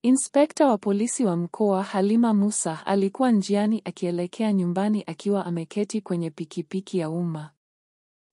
Inspekta wa polisi wa mkoa Halima Musa alikuwa njiani akielekea nyumbani akiwa ameketi kwenye pikipiki ya umma.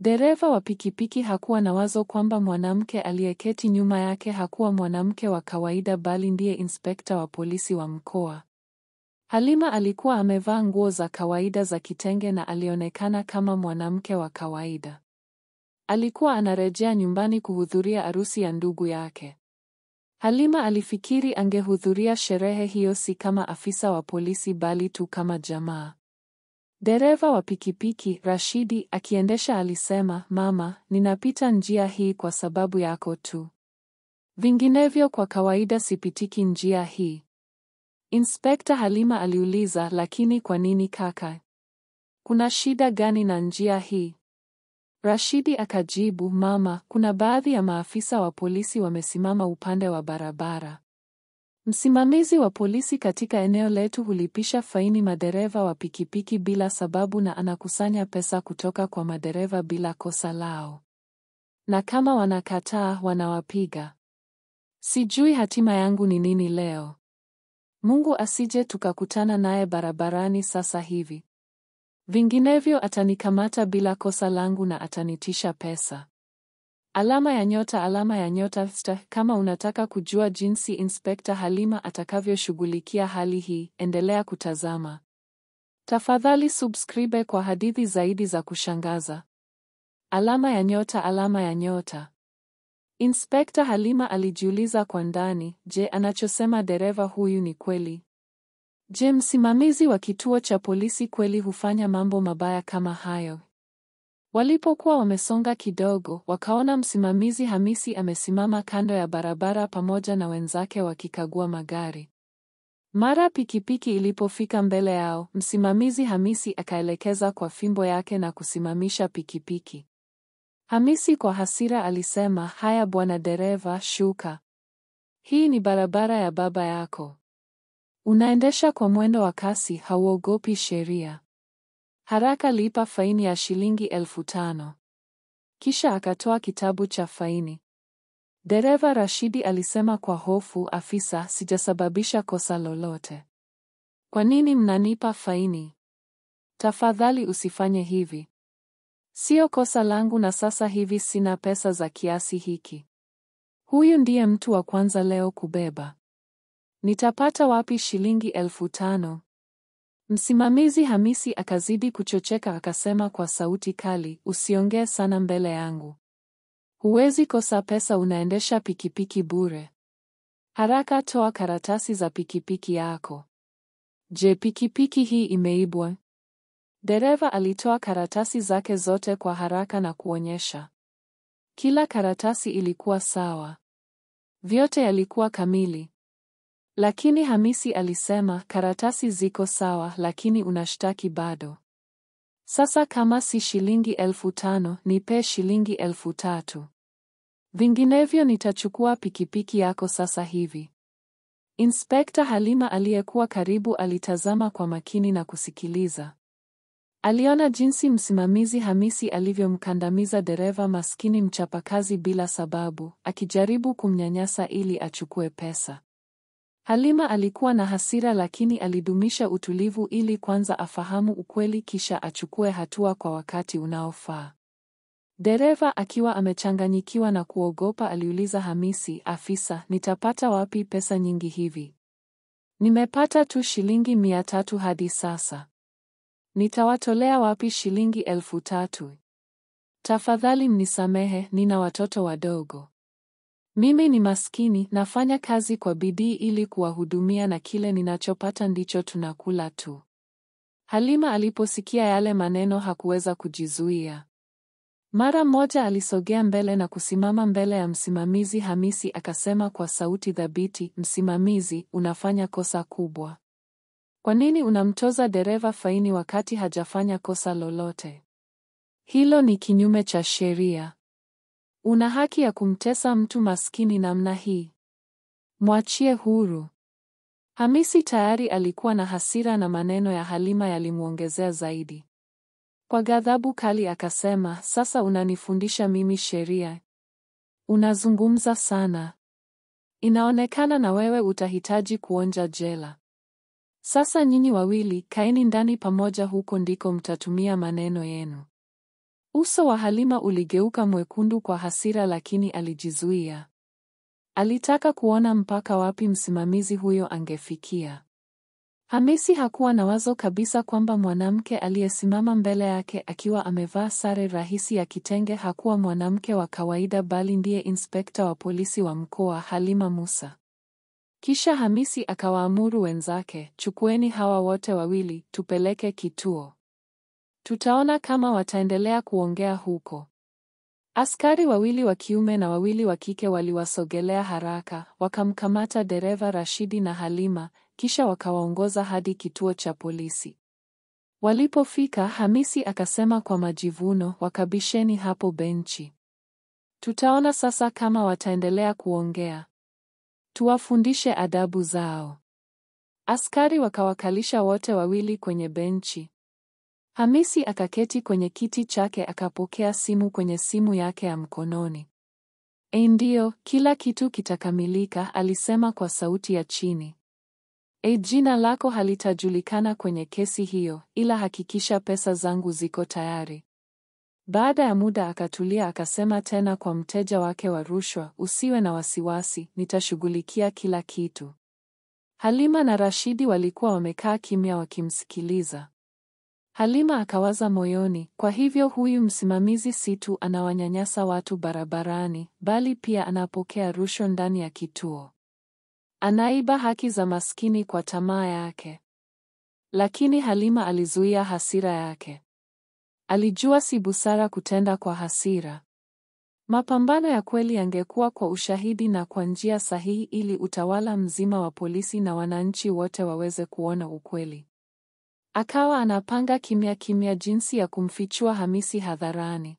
Dereva wa pikipiki hakuwa na wazo kwamba mwanamke aliyeketi nyuma yake hakuwa mwanamke wa kawaida bali ndiye inspekta wa polisi wa mkoa. Halima alikuwa amevaa nguo za kawaida za kitenge na alionekana kama mwanamke wa kawaida. Alikuwa anarejea nyumbani kuhudhuria harusi ya ndugu yake. Halima alifikiri angehudhuria sherehe hiyo si kama afisa wa polisi bali tu kama jamaa. Dereva wa pikipiki, Rashidi, akiendesha alisema, "Mama, ninapita njia hii kwa sababu yako tu. Vinginevyo kwa kawaida sipitiki njia hii." Inspekta Halima aliuliza, "Lakini kwa nini kaka? Kuna shida gani na njia hii?" Rashidi akajibu, "Mama, kuna baadhi ya maafisa wa polisi wamesimama upande wa barabara. Msimamizi wa polisi katika eneo letu hulipisha faini madereva wa pikipiki bila sababu na anakusanya pesa kutoka kwa madereva bila kosa lao. Na kama wanakataa, wanawapiga. Sijui hatima yangu ni nini leo. Mungu asije tukakutana naye barabarani sasa hivi. Vinginevyo atanikamata bila kosa langu na atanitisha pesa." Alama ya nyota, alama ya nyota. Kama unataka kujua jinsi Inspekta Halima atakavyoshughulikia hali hii, endelea kutazama. Tafadhali subscribe kwa hadithi zaidi za kushangaza. Alama ya nyota, alama ya nyota. Inspekta Halima alijiuliza kwa ndani, je, anachosema dereva huyu ni kweli? Je, msimamizi wa kituo cha polisi kweli hufanya mambo mabaya kama hayo? Walipokuwa wamesonga kidogo, wakaona msimamizi Hamisi amesimama kando ya barabara pamoja na wenzake wakikagua magari. Mara pikipiki ilipofika mbele yao, msimamizi Hamisi akaelekeza kwa fimbo yake na kusimamisha pikipiki. Hamisi kwa hasira alisema, "Haya bwana dereva, shuka. Hii ni barabara ya baba yako. Unaendesha kwa mwendo wa kasi, hauogopi sheria. Haraka lipa faini ya shilingi 5,000. Kisha akatoa kitabu cha faini. Dereva Rashidi alisema kwa hofu, "Afisa, sijasababisha kosa lolote. Kwa nini mnanipa faini? Tafadhali usifanye hivi. Sio kosa langu na sasa hivi sina pesa za kiasi hiki. Huyu ndiye mtu wa kwanza leo kubeba. Nitapata wapi shilingi 5,000? Msimamizi Hamisi akazidi kuchocheka akasema kwa sauti kali, "Usiongee sana mbele yangu. Huwezi kosa pesa, unaendesha pikipiki bure. Haraka toa karatasi za pikipiki yako." "Je, pikipiki hii imeibwa?" Dereva alitoa karatasi zake zote kwa haraka na kuonyesha. Kila karatasi ilikuwa sawa. Vyote yalikuwa kamili. Lakini Hamisi alisema, "Karatasi ziko sawa lakini unashtaki bado. Sasa kama si shilingi 5,000, nipe shilingi 3,000. Vinginevyo nitachukua pikipiki yako sasa hivi." Inspekta Halima aliyekuwa karibu alitazama kwa makini na kusikiliza. Aliona jinsi msimamizi Hamisi alivyomkandamiza dereva maskini mchapakazi bila sababu, akijaribu kumnyanyasa ili achukue pesa. Halima alikuwa na hasira lakini alidumisha utulivu ili kwanza afahamu ukweli kisha achukue hatua kwa wakati unaofaa. Dereva akiwa amechanganyikiwa na kuogopa aliuliza Hamisi, "Afisa, nitapata wapi pesa nyingi hivi? Nimepata tu shilingi 300 hadi sasa. Nitawatolea wapi shilingi 3,000? Tafadhali mnisamehe, nina watoto wadogo. Mimi ni maskini, nafanya kazi kwa bidii ili kuwahudumia na kile ninachopata ndicho tunakula tu." Halima aliposikia yale maneno hakuweza kujizuia. Mara moja alisogea mbele na kusimama mbele ya msimamizi Hamisi akasema kwa sauti thabiti, "Msimamizi, unafanya kosa kubwa. Kwa nini unamtoza dereva faini wakati hajafanya kosa lolote? Hilo ni kinyume cha sheria. Una haki ya kumtesa mtu maskini namna hii. Mwachie huru." Hamisi tayari alikuwa na hasira na maneno ya Halima yalimuongezea zaidi. Kwa ghadhabu kali akasema, "Sasa unanifundisha mimi sheria? Unazungumza sana. Inaonekana na wewe utahitaji kuonja jela. Sasa nyinyi wawili kaeni ndani pamoja, huko ndiko mtatumia maneno yenu. Uso wa Halima uligeuka mwekundu kwa hasira, lakini alijizuia. Alitaka kuona mpaka wapi msimamizi huyo angefikia. Hamisi hakuwa na wazo kabisa kwamba mwanamke aliyesimama mbele yake akiwa amevaa sare rahisi ya kitenge hakuwa mwanamke wa kawaida, bali ndiye inspekta wa polisi wa mkoa, Halima Musa. Kisha Hamisi akawaamuru wenzake, chukueni hawa wote wawili, tupeleke kituo. Tutaona kama wataendelea kuongea huko. Askari wawili wa kiume na wawili wa kike waliwasogelea haraka, wakamkamata dereva Rashidi na Halima, kisha wakawaongoza hadi kituo cha polisi. Walipofika, Hamisi akasema kwa majivuno, wakabisheni hapo benchi. Tutaona sasa kama wataendelea kuongea. Tuwafundishe adabu zao. Askari wakawakalisha wote wawili kwenye benchi. Hamisi akaketi kwenye kiti chake, akapokea simu kwenye simu yake ya mkononi. Ndio, kila kitu kitakamilika, alisema kwa sauti ya chini. Jina lako halitajulikana kwenye kesi hiyo, ila hakikisha pesa zangu ziko tayari. Baada ya muda akatulia, akasema tena kwa mteja wake wa rushwa, usiwe na wasiwasi, nitashughulikia kila kitu. Halima na Rashidi walikuwa wamekaa kimya wakimsikiliza. Halima akawaza moyoni, kwa hivyo huyu msimamizi si tu anawanyanyasa watu barabarani, bali pia anapokea rushwa ndani ya kituo. Anaiba haki za maskini kwa tamaa yake. Lakini Halima alizuia hasira yake. Alijua si busara kutenda kwa hasira. Mapambano ya kweli yangekuwa kwa ushahidi na kwa njia sahihi, ili utawala mzima wa polisi na wananchi wote waweze kuona ukweli. Akawa anapanga kimya kimya jinsi ya kumfichua Hamisi hadharani.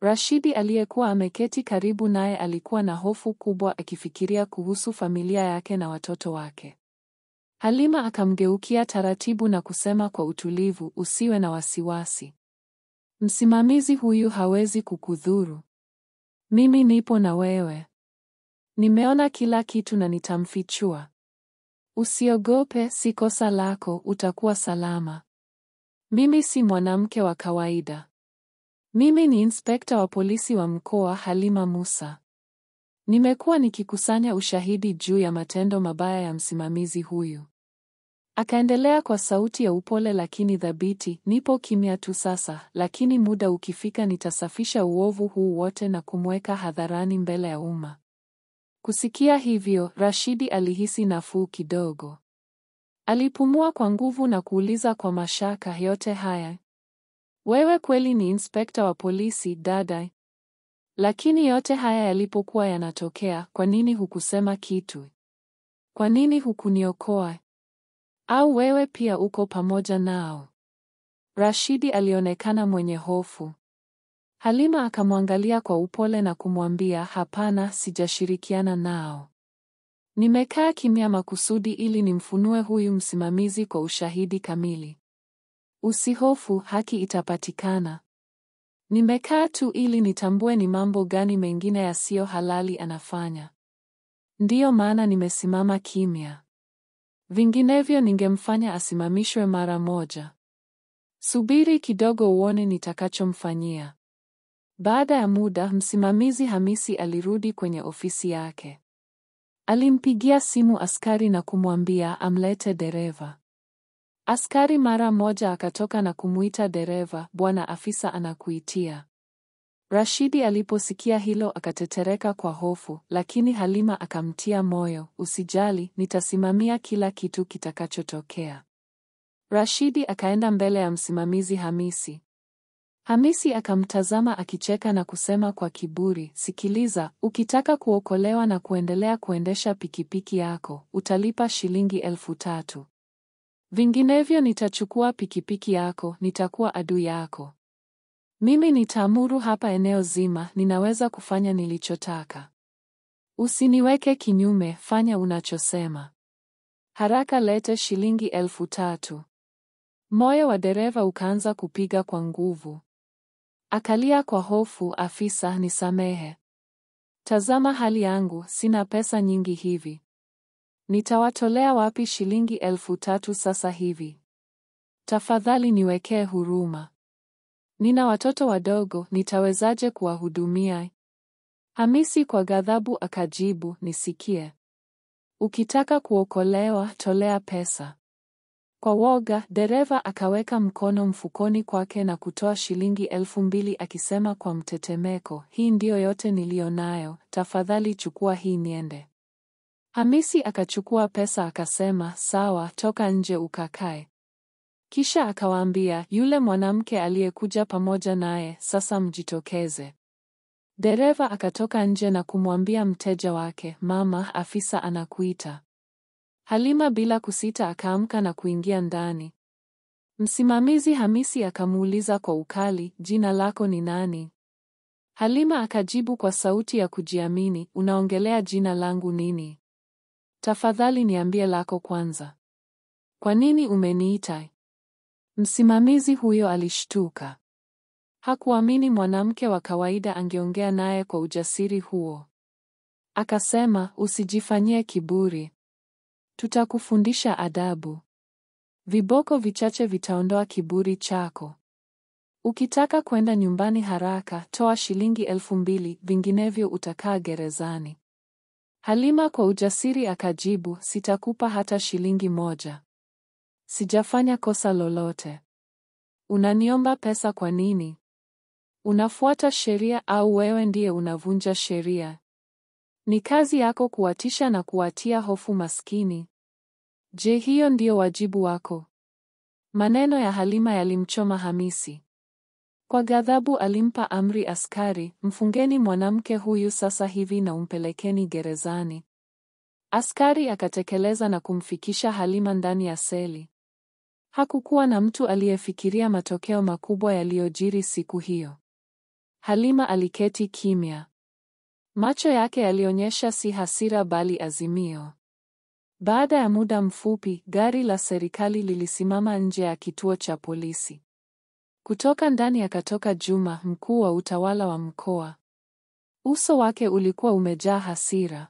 Rashidi aliyekuwa ameketi karibu naye alikuwa na hofu kubwa, akifikiria kuhusu familia yake na watoto wake. Halima akamgeukia taratibu na kusema kwa utulivu, usiwe na wasiwasi. Msimamizi huyu hawezi kukudhuru. Mimi nipo na wewe. Nimeona kila kitu na nitamfichua. Usiogope, si kosa lako, utakuwa salama. Mimi si mwanamke wa kawaida. Mimi ni inspekta wa polisi wa mkoa, Halima Musa. Nimekuwa nikikusanya ushahidi juu ya matendo mabaya ya msimamizi huyu. Akaendelea kwa sauti ya upole lakini thabiti, nipo kimya tu sasa, lakini muda ukifika nitasafisha uovu huu wote na kumweka hadharani mbele ya umma. Kusikia hivyo, Rashidi alihisi nafuu kidogo. Alipumua kwa nguvu na kuuliza kwa mashaka, yote haya? Wewe kweli ni inspekta wa polisi, dada? Lakini yote haya yalipokuwa yanatokea, kwa nini hukusema kitu? Kwa nini hukuniokoa? Au wewe pia uko pamoja nao? Rashidi alionekana mwenye hofu. Halima akamwangalia kwa upole na kumwambia, hapana, sijashirikiana nao. Nimekaa kimya makusudi ili nimfunue huyu msimamizi kwa ushahidi kamili. Usihofu, haki itapatikana. Nimekaa tu ili nitambue ni mambo gani mengine yasiyo halali anafanya. Ndiyo maana nimesimama kimya. Vinginevyo ningemfanya asimamishwe mara moja. Subiri kidogo uone nitakachomfanyia. Baada ya muda, msimamizi Hamisi alirudi kwenye ofisi yake. Alimpigia simu askari na kumwambia amlete dereva. Askari mara moja akatoka na kumuita dereva, bwana afisa anakuitia. Rashidi aliposikia hilo akatetereka kwa hofu, lakini Halima akamtia moyo, usijali, nitasimamia kila kitu kitakachotokea. Rashidi akaenda mbele ya msimamizi Hamisi. Hamisi akamtazama akicheka na kusema kwa kiburi, sikiliza, ukitaka kuokolewa na kuendelea kuendesha pikipiki yako, utalipa shilingi 3,000. Vinginevyo nitachukua pikipiki yako, nitakuwa adui yako. Mimi nitaamuru hapa eneo zima, ninaweza kufanya nilichotaka. Usiniweke kinyume, fanya unachosema. Haraka lete shilingi 3,000. Moyo wa dereva ukaanza kupiga kwa nguvu. Akalia kwa hofu, afisa nisamehe. Tazama hali yangu, sina pesa nyingi hivi. Nitawatolea wapi shilingi 3,000 sasa hivi? Tafadhali niwekee huruma. Nina watoto wadogo, nitawezaje kuwahudumia? Hamisi kwa ghadhabu akajibu, nisikie. Ukitaka kuokolewa, tolea pesa. Kwa woga, dereva akaweka mkono mfukoni kwake na kutoa shilingi 2,000 akisema kwa mtetemeko, hii ndiyo yote nilionayo, tafadhali chukua hii niende. Hamisi akachukua pesa akasema, sawa, toka nje ukakae. Kisha akawaambia, yule mwanamke aliyekuja pamoja naye, sasa mjitokeze. Dereva akatoka nje na kumwambia mteja wake, mama, afisa anakuita. Halima bila kusita akaamka na kuingia ndani. Msimamizi Hamisi akamuuliza kwa ukali, jina lako ni nani? Halima akajibu kwa sauti ya kujiamini, unaongelea jina langu nini? Tafadhali niambie lako kwanza. Kwa nini umeniita? Msimamizi huyo alishtuka. Hakuamini mwanamke wa kawaida angeongea naye kwa ujasiri huo. Akasema, usijifanyie kiburi. Tutakufundisha adabu. Viboko vichache vitaondoa kiburi chako. Ukitaka kwenda nyumbani haraka, toa shilingi 2,000, vinginevyo utakaa gerezani. Halima kwa ujasiri akajibu, sitakupa hata shilingi 1. Sijafanya kosa lolote. Unaniomba pesa kwa nini? Unafuata sheria au wewe ndiye unavunja sheria? Ni kazi yako kuwatisha na kuwatia hofu maskini. Je, hiyo ndiyo wajibu wako? Maneno ya Halima yalimchoma Hamisi. Kwa ghadhabu alimpa amri askari, mfungeni mwanamke huyu sasa hivi na umpelekeni gerezani. Askari akatekeleza na kumfikisha Halima ndani ya seli. Hakukuwa na mtu aliyefikiria matokeo makubwa yaliyojiri siku hiyo. Halima aliketi kimya. Macho yake yalionyesha si hasira bali azimio. Baada ya muda mfupi, gari la serikali lilisimama nje ya kituo cha polisi. Kutoka ndani akatoka Juma, mkuu wa utawala wa mkoa. Uso wake ulikuwa umejaa hasira.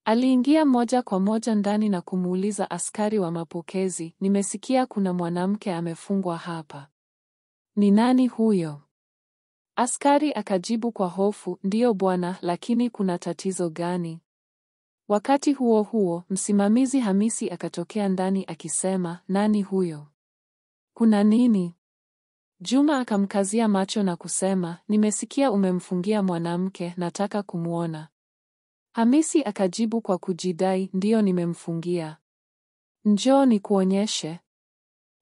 Aliingia moja kwa moja ndani na kumuuliza askari wa mapokezi, nimesikia kuna mwanamke amefungwa hapa. Ni nani huyo? Askari akajibu kwa hofu, ndiyo bwana, lakini kuna tatizo gani? Wakati huo huo, msimamizi Hamisi akatokea ndani akisema, nani huyo? Kuna nini? Juma akamkazia macho na kusema, nimesikia umemfungia mwanamke, nataka kumuona. Hamisi akajibu kwa kujidai, ndiyo nimemfungia. Njoo nikuonyeshe.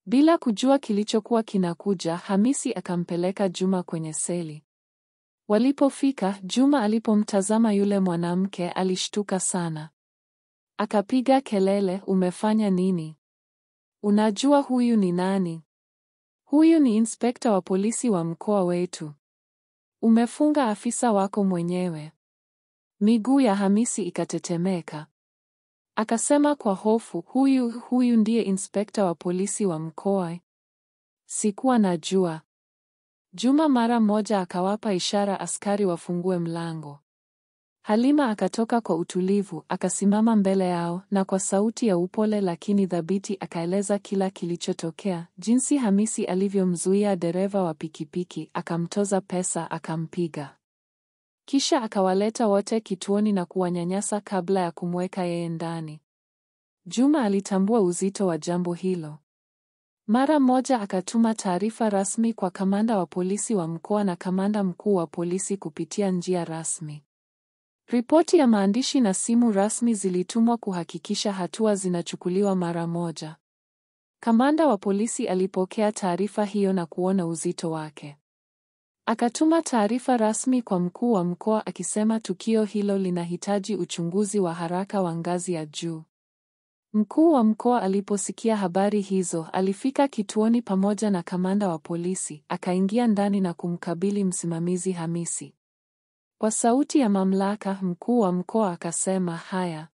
Bila kujua kilichokuwa kinakuja, Hamisi akampeleka Juma kwenye seli. Walipofika, Juma alipomtazama yule mwanamke alishtuka sana. Akapiga kelele, umefanya nini? Unajua huyu ni nani? Huyu ni inspekta wa polisi wa mkoa wetu. Umefunga afisa wako mwenyewe. Miguu ya Hamisi ikatetemeka. Akasema kwa hofu, huyu ndiye inspekta wa polisi wa mkoa. Sikuwa najua. Juma mara moja akawapa ishara askari wafungue mlango. Halima akatoka kwa utulivu, akasimama mbele yao na kwa sauti ya upole lakini thabiti akaeleza kila kilichotokea, jinsi Hamisi alivyomzuia dereva wa pikipiki, akamtoza pesa, akampiga. Kisha akawaleta wote kituoni na kuwanyanyasa kabla ya kumweka yeye ndani. Juma alitambua uzito wa jambo hilo. Mara moja akatuma taarifa rasmi kwa kamanda wa polisi wa mkoa na kamanda mkuu wa polisi kupitia njia rasmi. Ripoti ya maandishi na simu rasmi zilitumwa kuhakikisha hatua zinachukuliwa mara moja. Kamanda wa polisi alipokea taarifa hiyo na kuona uzito wake. Akatuma taarifa rasmi kwa mkuu wa mkoa akisema tukio hilo linahitaji uchunguzi wa haraka wa ngazi ya juu. Mkuu wa mkoa aliposikia habari hizo, alifika kituoni pamoja na kamanda wa polisi, akaingia ndani na kumkabili msimamizi Hamisi. Kwa sauti ya mamlaka, mkuu wa mkoa akasema, haya.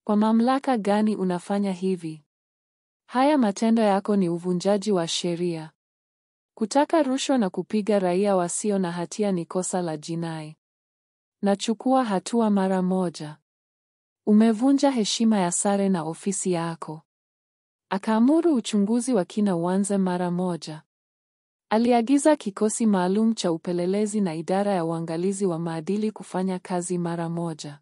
Kwa mamlaka gani unafanya hivi? Haya matendo yako ni uvunjaji wa sheria. Kutaka rushwa na kupiga raia wasio na hatia ni kosa la jinai. Nachukua hatua mara moja. Umevunja heshima ya sare na ofisi yako. Akaamuru uchunguzi wa kina uanze mara moja. Aliagiza kikosi maalum cha upelelezi na idara ya uangalizi wa maadili kufanya kazi mara moja.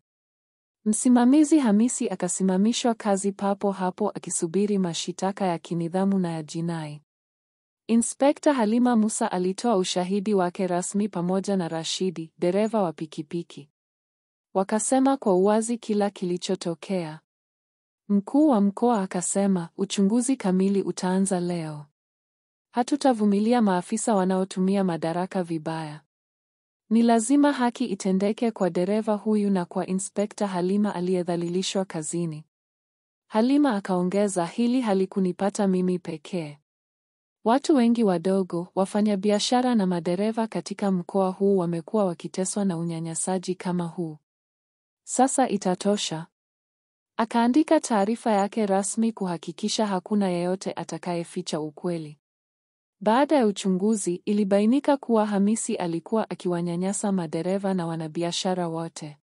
Msimamizi Hamisi akasimamishwa kazi papo hapo akisubiri mashitaka ya kinidhamu na ya jinai. Inspekta Halima Musa alitoa ushahidi wake rasmi pamoja na Rashidi, dereva wa pikipiki. Wakasema kwa uwazi kila kilichotokea. Mkuu wa mkoa akasema, uchunguzi kamili utaanza leo. Hatutavumilia maafisa wanaotumia madaraka vibaya. Ni lazima haki itendeke kwa dereva huyu na kwa Inspekta Halima aliyedhalilishwa kazini. Halima akaongeza, hili halikunipata mimi pekee. Watu wengi wadogo, wafanyabiashara na madereva katika mkoa huu wamekuwa wakiteswa na unyanyasaji kama huu. Sasa itatosha. Akaandika taarifa yake rasmi kuhakikisha hakuna yeyote atakayeficha ukweli. Baada ya uchunguzi, ilibainika kuwa Hamisi alikuwa akiwanyanyasa madereva na wanabiashara wote.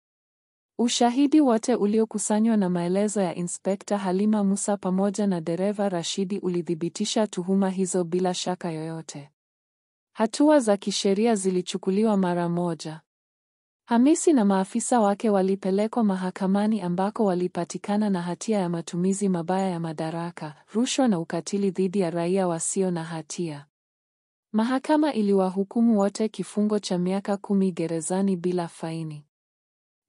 Ushahidi wote uliokusanywa na maelezo ya Inspekta Halima Musa pamoja na dereva Rashidi ulithibitisha tuhuma hizo bila shaka yoyote. Hatua za kisheria zilichukuliwa mara moja. Hamisi na maafisa wake walipelekwa mahakamani ambako walipatikana na hatia ya matumizi mabaya ya madaraka, rushwa na ukatili dhidi ya raia wasio na hatia. Mahakama iliwahukumu wote kifungo cha miaka 10 gerezani bila faini.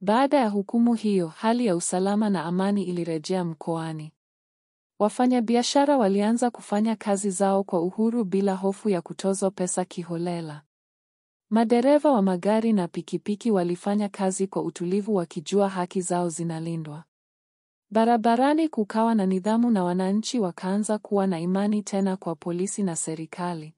Baada ya hukumu hiyo, hali ya usalama na amani ilirejea mkoani. Wafanyabiashara walianza kufanya kazi zao kwa uhuru bila hofu ya kutozwa pesa kiholela. Madereva wa magari na pikipiki walifanya kazi kwa utulivu wakijua haki zao zinalindwa. Barabarani kukawa na nidhamu na wananchi wakaanza kuwa na imani tena kwa polisi na serikali.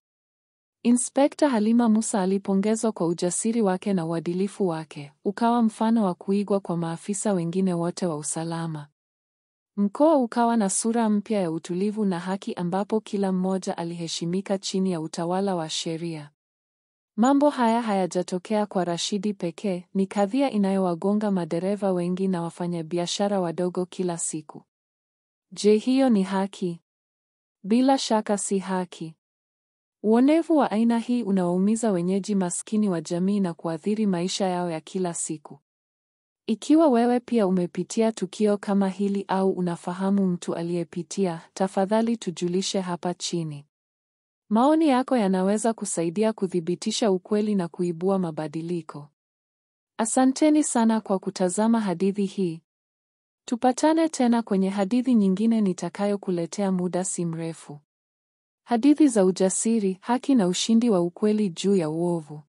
Inspekta Halima Musa alipongezwa kwa ujasiri wake na uadilifu wake, ukawa mfano wa kuigwa kwa maafisa wengine wote wa usalama. Mkoa ukawa na sura mpya ya utulivu na haki ambapo kila mmoja aliheshimika chini ya utawala wa sheria. Mambo haya hayajatokea kwa Rashidi pekee, ni kadhia inayowagonga madereva wengi na wafanyabiashara wadogo kila siku. Je, hiyo ni haki? Bila shaka si haki. Uonevu wa aina hii unawaumiza wenyeji maskini wa jamii na kuathiri maisha yao ya kila siku. Ikiwa wewe pia umepitia tukio kama hili au unafahamu mtu aliyepitia, tafadhali tujulishe hapa chini. Maoni yako yanaweza kusaidia kuthibitisha ukweli na kuibua mabadiliko. Asanteni sana kwa kutazama hadithi hii. Tupatane tena kwenye hadithi nyingine nitakayokuletea muda si mrefu. Hadithi za ujasiri, haki na ushindi wa ukweli juu ya uovu.